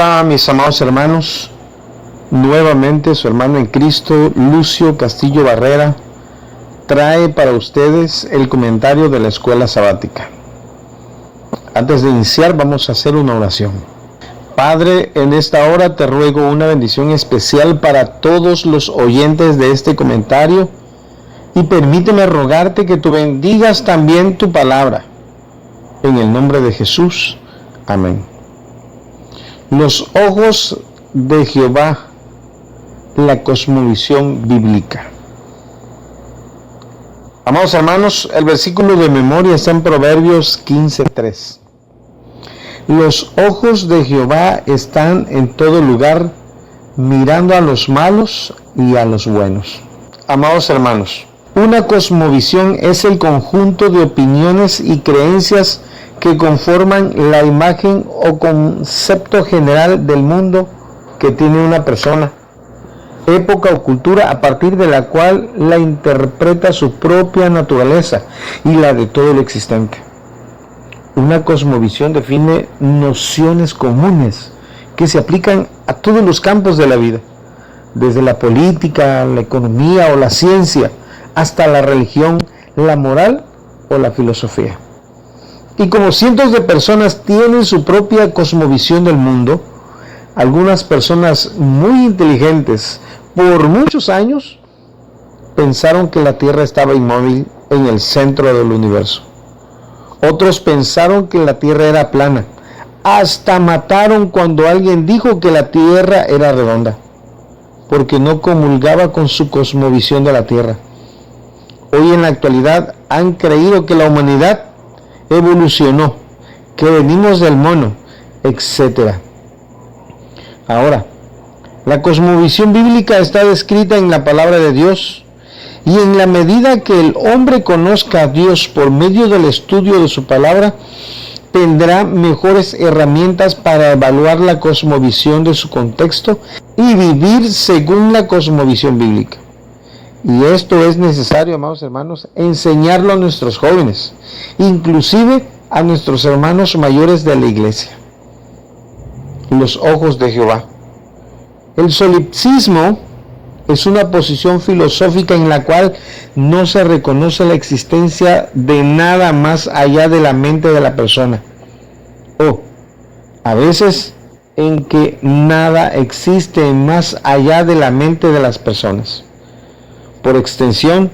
Hola mis amados hermanos, nuevamente su hermano en Cristo, Lucio Castillo Barrera, trae para ustedes el comentario de la escuela sabática. Antes de iniciar vamos a hacer una oración. Padre, en esta hora te ruego una bendición especial para todos los oyentes de este comentario y permíteme rogarte que tú bendigas también tu palabra. En el nombre de Jesús, amén. Los ojos de Jehová, la cosmovisión bíblica. Amados hermanos, el versículo de memoria está en Proverbios 15:3. Los ojos de Jehová están en todo lugar, mirando a los malos y a los buenos. Amados hermanos, una cosmovisión es el conjunto de opiniones y creencias que conforman la imagen o concepto general del mundo que tiene una persona, época o cultura a partir de la cual la interpreta su propia naturaleza y la de todo lo existente. Una cosmovisión define nociones comunes que se aplican a todos los campos de la vida, desde la política, la economía o la ciencia, hasta la religión, la moral o la filosofía. Y como cientos de personas tienen su propia cosmovisión del mundo, algunas personas muy inteligentes por muchos años pensaron que la Tierra estaba inmóvil en el centro del universo. Otros pensaron que la Tierra era plana. Hasta mataron cuando alguien dijo que la Tierra era redonda, porque no comulgaba con su cosmovisión de la Tierra. Hoy en la actualidad han creído que la humanidad evolucionó, que venimos del mono, etc. Ahora, la cosmovisión bíblica está descrita en la palabra de Dios, y en la medida que el hombre conozca a Dios por medio del estudio de su palabra, tendrá mejores herramientas para evaluar la cosmovisión de su contexto y vivir según la cosmovisión bíblica. Y esto es necesario, amados hermanos, enseñarlo a nuestros jóvenes, inclusive a nuestros hermanos mayores de la iglesia. Los ojos de Jehová. El solipsismo es una posición filosófica en la cual no se reconoce la existencia de nada más allá de la mente de la persona, o a veces en que nada existe más allá de la mente de las personas. Por extensión,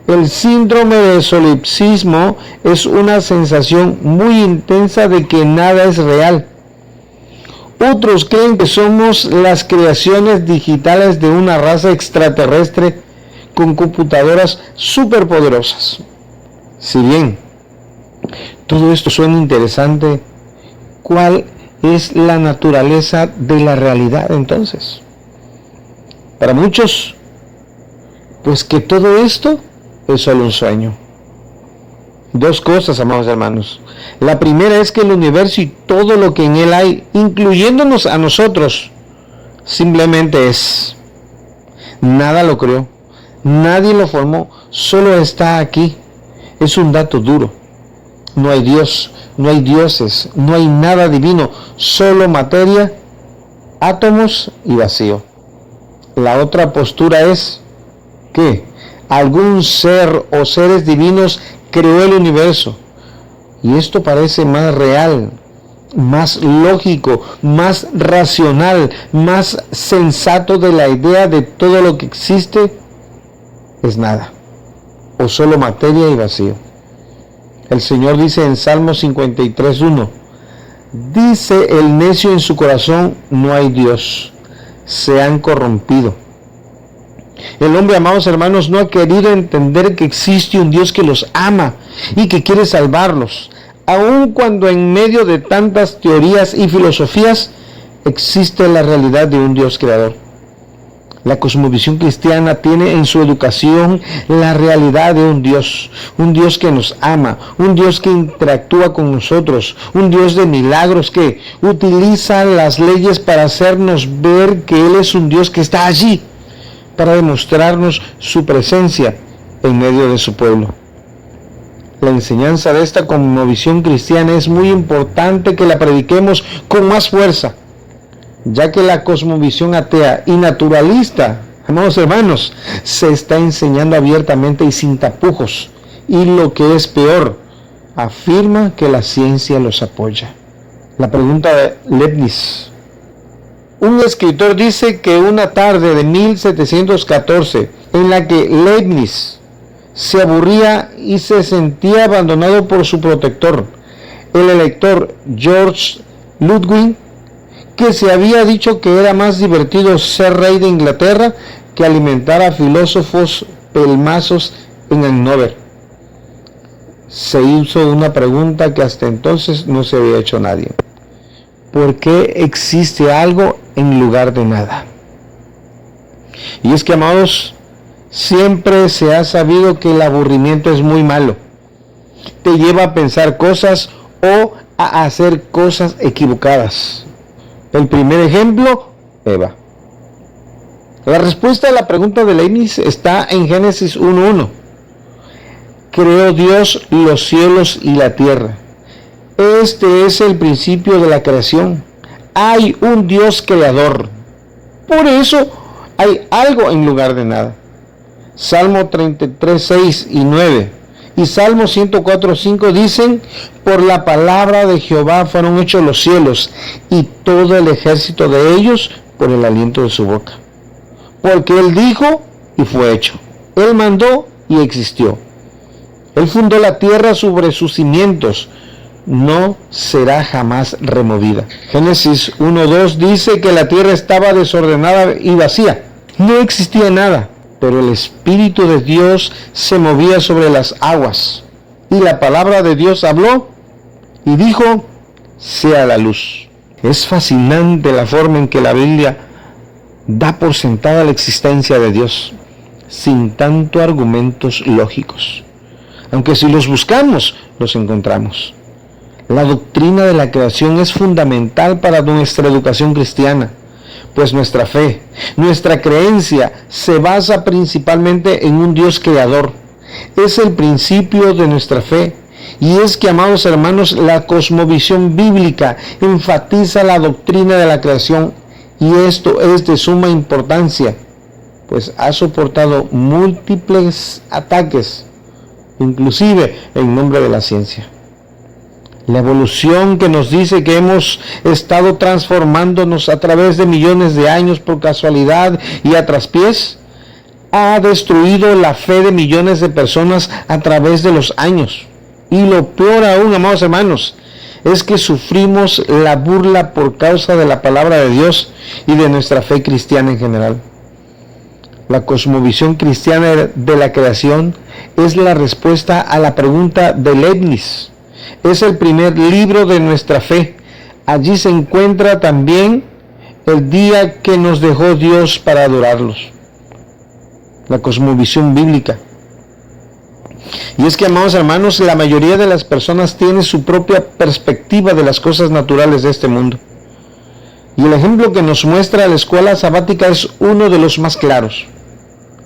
el síndrome de solipsismo es una sensación muy intensa de que nada es real. Otros creen que somos las creaciones digitales de una raza extraterrestre con computadoras superpoderosas. Si bien todo esto suena interesante, ¿cuál es la naturaleza de la realidad entonces? Para muchos, pues que todo esto es solo un sueño. Dos cosas, amados hermanos. La primera es que el universo y todo lo que en él hay, incluyéndonos a nosotros, simplemente es. Nada lo creó, nadie lo formó, solo está aquí. Es un dato duro. No hay Dios, no hay dioses, no hay nada divino, solo materia, átomos y vacío. La otra postura es que algún ser o seres divinos creó el universo. Y esto parece más real, más lógico, más racional, más sensato de la idea de todo lo que existe es nada, o solo materia y vacío. El Señor dice en Salmo 53:1, dice el necio en su corazón, no hay Dios, se han corrompido. El hombre, amados hermanos, no ha querido entender que existe un Dios que los ama y que quiere salvarlos, aun cuando en medio de tantas teorías y filosofías existe la realidad de un Dios creador. La cosmovisión cristiana tiene en su educación la realidad de un Dios que nos ama, un Dios que interactúa con nosotros, un Dios de milagros que utiliza las leyes para hacernos ver que Él es un Dios que está allí, para demostrarnos su presencia en medio de su pueblo. La enseñanza de esta cosmovisión cristiana es muy importante que la prediquemos con más fuerza, ya que la cosmovisión atea y naturalista, amados hermanos, se está enseñando abiertamente y sin tapujos, y lo que es peor, afirma que la ciencia los apoya. La pregunta de Leibniz. Un escritor dice que una tarde de 1714, en la que Leibniz se aburría y se sentía abandonado por su protector, el elector George Ludwig, que se había dicho que era más divertido ser rey de Inglaterra que alimentar a filósofos pelmazos en Hannover. Se hizo una pregunta que hasta entonces no se había hecho nadie. ¿Por qué existe algo en lugar de nada? Y es que, amados, siempre se ha sabido que el aburrimiento es muy malo. Te lleva a pensar cosas o a hacer cosas equivocadas. El primer ejemplo, Eva. La respuesta a la pregunta de Leibniz está en Génesis 1:1. Creó Dios los cielos y la tierra. Este es el principio de la creación. Hay un Dios creador. Por eso hay algo en lugar de nada. Salmo 33:6 y 9 y Salmo 104:5 dicen: por la palabra de Jehová fueron hechos los cielos, y todo el ejército de ellos por el aliento de su boca. Porque Él dijo y fue hecho. Él mandó y existió. Él fundó la tierra sobre sus cimientos. No será jamás removida. Génesis 1:2 dice que la tierra estaba desordenada y vacía. No existía nada, pero el Espíritu de Dios se movía sobre las aguas. Y la palabra de Dios habló y dijo: sea la luz. Es fascinante la forma en que la Biblia da por sentada la existencia de Dios, sin tanto argumentos lógicos. Aunque si los buscamos, los encontramos. La doctrina de la creación es fundamental para nuestra educación cristiana, pues nuestra fe, nuestra creencia se basa principalmente en un Dios creador. Es el principio de nuestra fe. Y es que, amados hermanos, la cosmovisión bíblica enfatiza la doctrina de la creación, y esto es de suma importancia, pues ha soportado múltiples ataques, inclusive en nombre de la ciencia. La evolución, que nos dice que hemos estado transformándonos a través de millones de años por casualidad y a traspiés, ha destruido la fe de millones de personas a través de los años. Y lo peor aún, amados hermanos, es que sufrimos la burla por causa de la palabra de Dios y de nuestra fe cristiana en general. La cosmovisión cristiana de la creación es la respuesta a la pregunta de Leibniz. Es el primer libro de nuestra fe. Allí se encuentra también el día que nos dejó Dios para adorarlos. La cosmovisión bíblica. Y es que, amados hermanos, la mayoría de las personas tiene su propia perspectiva de las cosas naturales de este mundo. Y el ejemplo que nos muestra la escuela sabática es uno de los más claros.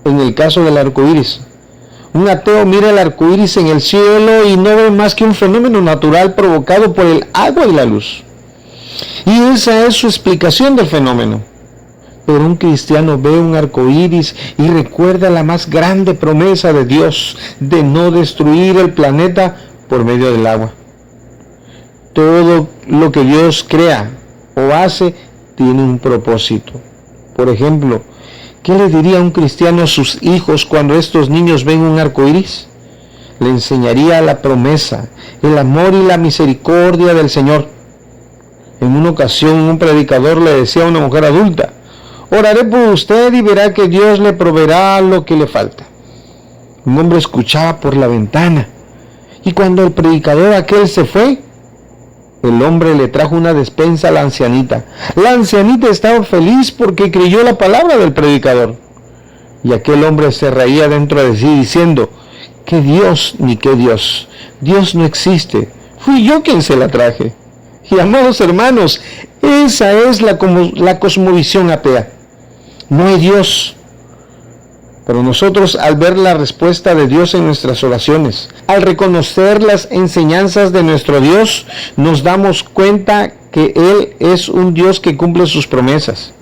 En el caso del arco iris. Un ateo mira el arco iris en el cielo y no ve más que un fenómeno natural provocado por el agua y la luz. Y esa es su explicación del fenómeno. Pero un cristiano ve un arco iris y recuerda la más grande promesa de Dios de no destruir el planeta por medio del agua. Todo lo que Dios crea o hace tiene un propósito. Por ejemplo, ¿qué le diría un cristiano a sus hijos cuando estos niños ven un arco iris? Le enseñaría la promesa, el amor y la misericordia del Señor. En una ocasión, un predicador le decía a una mujer adulta: oraré por usted y verá que Dios le proveerá lo que le falta. Un hombre escuchaba por la ventana, y cuando el predicador aquel se fue, el hombre le trajo una despensa a la ancianita. La ancianita estaba feliz porque creyó la palabra del predicador. Y aquel hombre se reía dentro de sí diciendo: ¿qué Dios ni qué Dios? Dios no existe. Fui yo quien se la traje. Y, amados hermanos, esa es la cosmovisión atea. No hay Dios. Pero nosotros, al ver la respuesta de Dios en nuestras oraciones, al reconocer las enseñanzas de nuestro Dios, nos damos cuenta que Él es un Dios que cumple sus promesas,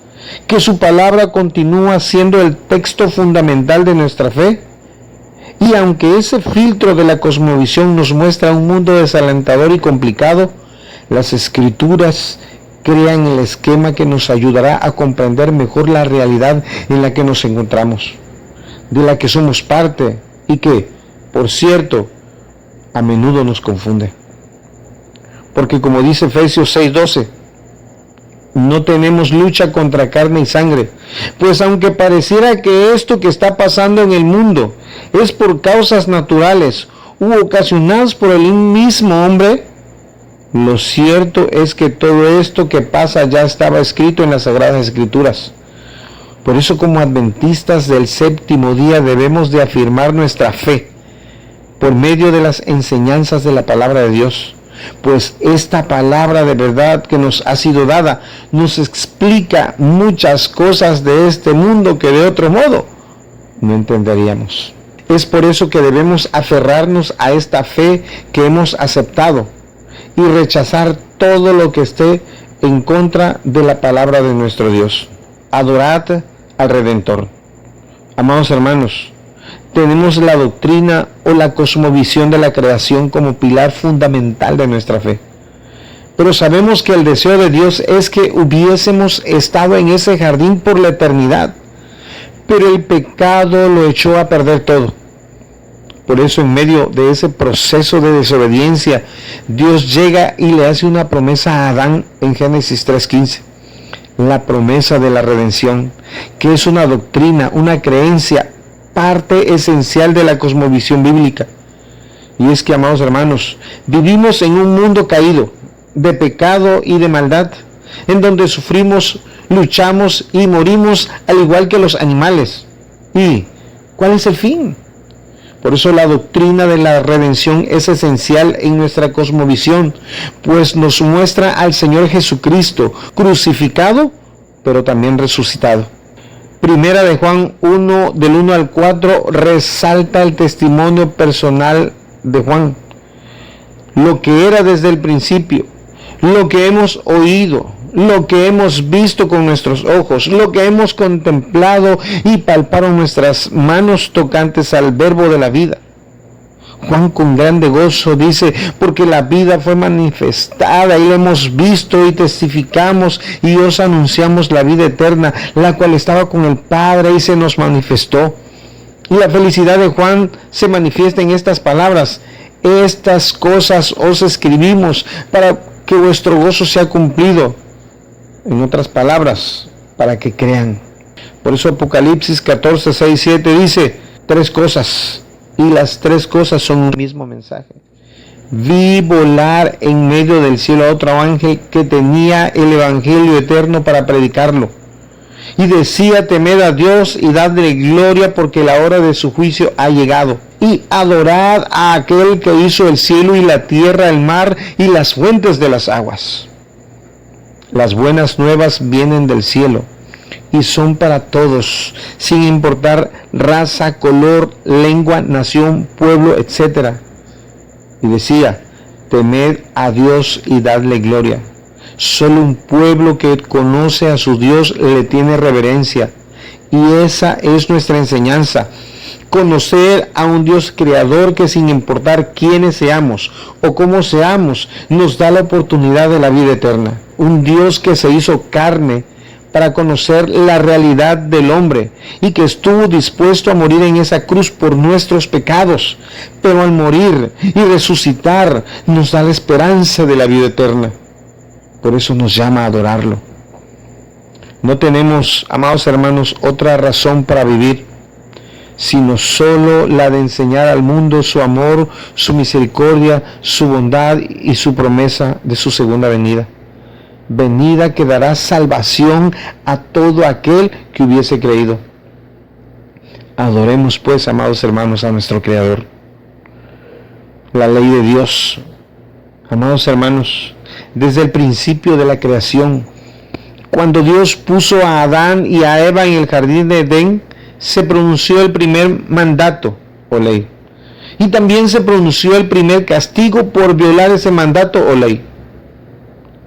que su palabra continúa siendo el texto fundamental de nuestra fe. Y aunque ese filtro de la cosmovisión nos muestra un mundo desalentador y complicado, las Escrituras crean el esquema que nos ayudará a comprender mejor la realidad en la que nos encontramos, de la que somos parte y que, por cierto, a menudo nos confunde. Porque como dice Efesios 6:12, no tenemos lucha contra carne y sangre, pues aunque pareciera que esto que está pasando en el mundo es por causas naturales u ocasionadas por el mismo hombre, lo cierto es que todo esto que pasa ya estaba escrito en las Sagradas Escrituras. Por eso, como adventistas del séptimo día, debemos de afirmar nuestra fe por medio de las enseñanzas de la palabra de Dios, pues esta palabra de verdad que nos ha sido dada nos explica muchas cosas de este mundo que de otro modo no entenderíamos. Es por eso que debemos aferrarnos a esta fe que hemos aceptado y rechazar todo lo que esté en contra de la palabra de nuestro Dios. Adorad al Redentor. Amados hermanos, tenemos la doctrina o la cosmovisión de la creación como pilar fundamental de nuestra fe. Pero sabemos que el deseo de Dios es que hubiésemos estado en ese jardín por la eternidad. Pero el pecado lo echó a perder todo. Por eso, en medio de ese proceso de desobediencia, Dios llega y le hace una promesa a Adán en Génesis 3:15. La promesa de la redención, que es una doctrina, una creencia, parte esencial de la cosmovisión bíblica. Y es que, amados hermanos, vivimos en un mundo caído, de pecado y de maldad, en donde sufrimos, luchamos y morimos al igual que los animales. ¿Y cuál es el fin? Por eso la doctrina de la redención es esencial en nuestra cosmovisión, pues nos muestra al Señor Jesucristo crucificado, pero también resucitado. Primera de Juan 1, del 1 al 4, resalta el testimonio personal de Juan. Lo que era desde el principio, lo que hemos oído, lo que hemos visto con nuestros ojos, lo que hemos contemplado y palparon nuestras manos tocantes al verbo de la vida. Juan con grande gozo dice, porque la vida fue manifestada y la hemos visto y testificamos y os anunciamos la vida eterna, la cual estaba con el Padre y se nos manifestó. Y la felicidad de Juan se manifiesta en estas palabras: estas cosas os escribimos para que vuestro gozo sea cumplido. En otras palabras, para que crean. Por eso Apocalipsis 14, 6, 7 dice 3 cosas, y las 3 cosas son un mismo mensaje. Vi volar en medio del cielo a otro ángel que tenía el evangelio eterno para predicarlo. Y decía, temed a Dios y dadle gloria, porque la hora de su juicio ha llegado. Y adorad a aquel que hizo el cielo y la tierra, el mar y las fuentes de las aguas. Las buenas nuevas vienen del cielo y son para todos, sin importar raza, color, lengua, nación, pueblo, etc. Y decía, temed a Dios y dadle gloria. Solo un pueblo que conoce a su Dios le tiene reverencia. Y esa es nuestra enseñanza. Conocer a un Dios creador que, sin importar quiénes seamos o cómo seamos, nos da la oportunidad de la vida eterna. Un Dios que se hizo carne para conocer la realidad del hombre y que estuvo dispuesto a morir en esa cruz por nuestros pecados, pero al morir y resucitar nos da la esperanza de la vida eterna. Por eso nos llama a adorarlo. No tenemos, amados hermanos, otra razón para vivir, sino solo la de enseñar al mundo su amor, su misericordia, su bondad y su promesa de su segunda venida. Venida que dará salvación a todo aquel que hubiese creído. Adoremos pues, amados hermanos, a nuestro Creador. La ley de Dios, amados hermanos, desde el principio de la creación, cuando Dios puso a Adán y a Eva en el jardín de Edén, se pronunció el primer mandato o ley. Y también se pronunció el primer castigo por violar ese mandato o ley.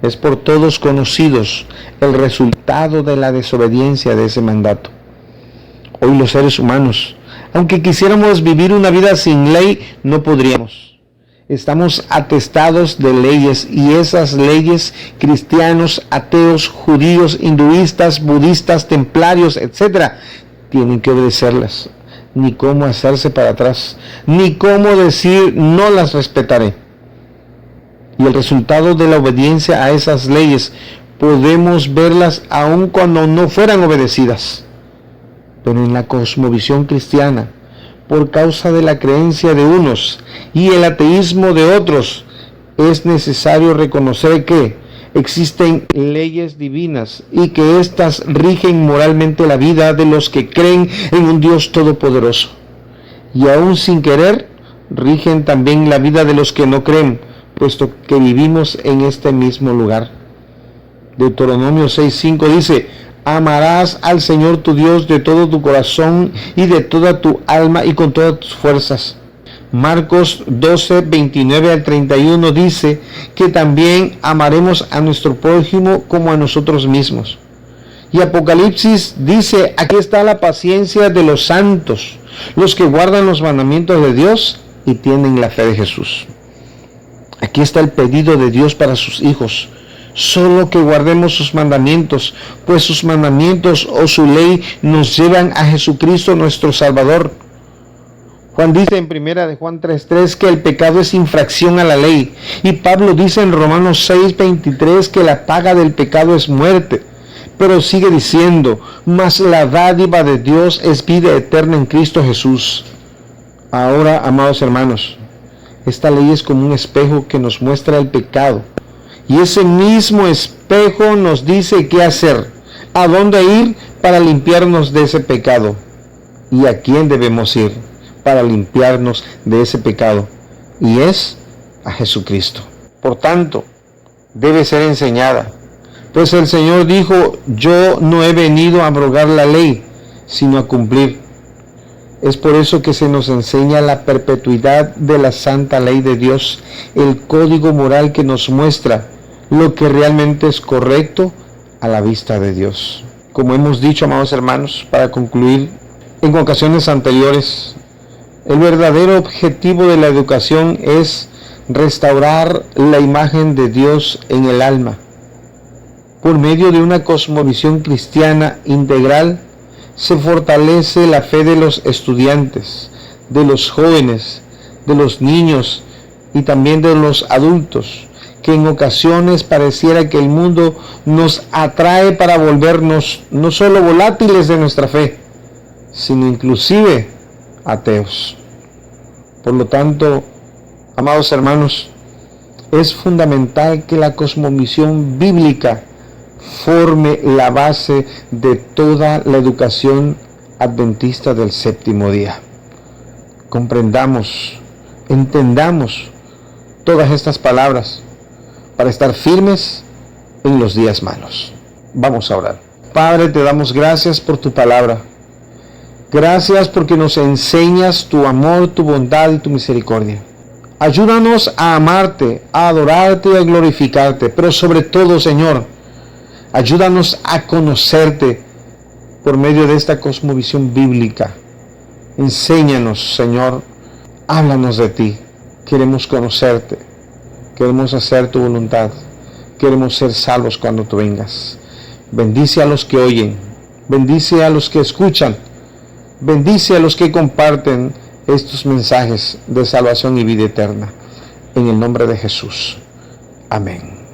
Es por todos conocidos el resultado de la desobediencia de ese mandato. Hoy los seres humanos, aunque quisiéramos vivir una vida sin ley, no podríamos. Estamos atestados de leyes, y esas leyes, cristianos, ateos, judíos, hinduistas, budistas, templarios, etc., tienen que obedecerlas. Ni cómo hacerse para atrás, ni cómo decir no las respetaré. Y el resultado de la obediencia a esas leyes podemos verlas aun cuando no fueran obedecidas. Pero en la cosmovisión cristiana, por causa de la creencia de unos y el ateísmo de otros, es necesario reconocer que existen leyes divinas y que éstas rigen moralmente la vida de los que creen en un Dios todopoderoso. Y aún sin querer, rigen también la vida de los que no creen, puesto que vivimos en este mismo lugar. Deuteronomio 6:5 dice: amarás al Señor tu Dios de todo tu corazón y de toda tu alma y con todas tus fuerzas. Marcos 12:29 al 31 dice que también amaremos a nuestro prójimo como a nosotros mismos. Y Apocalipsis dice: aquí está la paciencia de los santos, los que guardan los mandamientos de Dios y tienen la fe de Jesús. Aquí está el pedido de Dios para sus hijos: solo que guardemos sus mandamientos, pues sus mandamientos o su ley nos llevan a Jesucristo nuestro Salvador. Juan dice en 1 de Juan 3:3 que el pecado es infracción a la ley, y Pablo dice en Romanos 6:23 que la paga del pecado es muerte. Pero sigue diciendo: mas la dádiva de Dios es vida eterna en Cristo Jesús. Ahora, amados hermanos, esta ley es como un espejo que nos muestra el pecado, y ese mismo espejo nos dice qué hacer, a dónde ir para limpiarnos de ese pecado, y a quién debemos ir para limpiarnos de ese pecado, y es a Jesucristo. Por tanto, debe ser enseñada, pues el Señor dijo: yo no he venido a abrogar la ley, sino a cumplir. Es por eso que se nos enseña la perpetuidad de la santa ley de Dios, el código moral que nos muestra lo que realmente es correcto a la vista de Dios. Como hemos dicho, amados hermanos, para concluir, en ocasiones anteriores, el verdadero objetivo de la educación es restaurar la imagen de Dios en el alma. Por medio de una cosmovisión cristiana integral, se fortalece la fe de los estudiantes, de los jóvenes, de los niños y también de los adultos, que en ocasiones pareciera que el mundo nos atrae para volvernos no solo volátiles de nuestra fe, sino inclusive ateos. Por lo tanto, amados hermanos, es fundamental que la cosmovisión bíblica forme la base de toda la educación adventista del séptimo día. Comprendamos, entendamos todas estas palabras para estar firmes en los días malos. Vamos a orar. Padre, te damos gracias por tu palabra. Gracias porque nos enseñas tu amor, tu bondad y tu misericordia. Ayúdanos a amarte, a adorarte y a glorificarte, pero sobre todo, Señor, ayúdanos a conocerte por medio de esta cosmovisión bíblica. Enséñanos, Señor, háblanos de ti. Queremos conocerte, queremos hacer tu voluntad, queremos ser salvos cuando tú vengas. Bendice a los que oyen, bendice a los que escuchan, bendice a los que comparten estos mensajes de salvación y vida eterna. En el nombre de Jesús. Amén.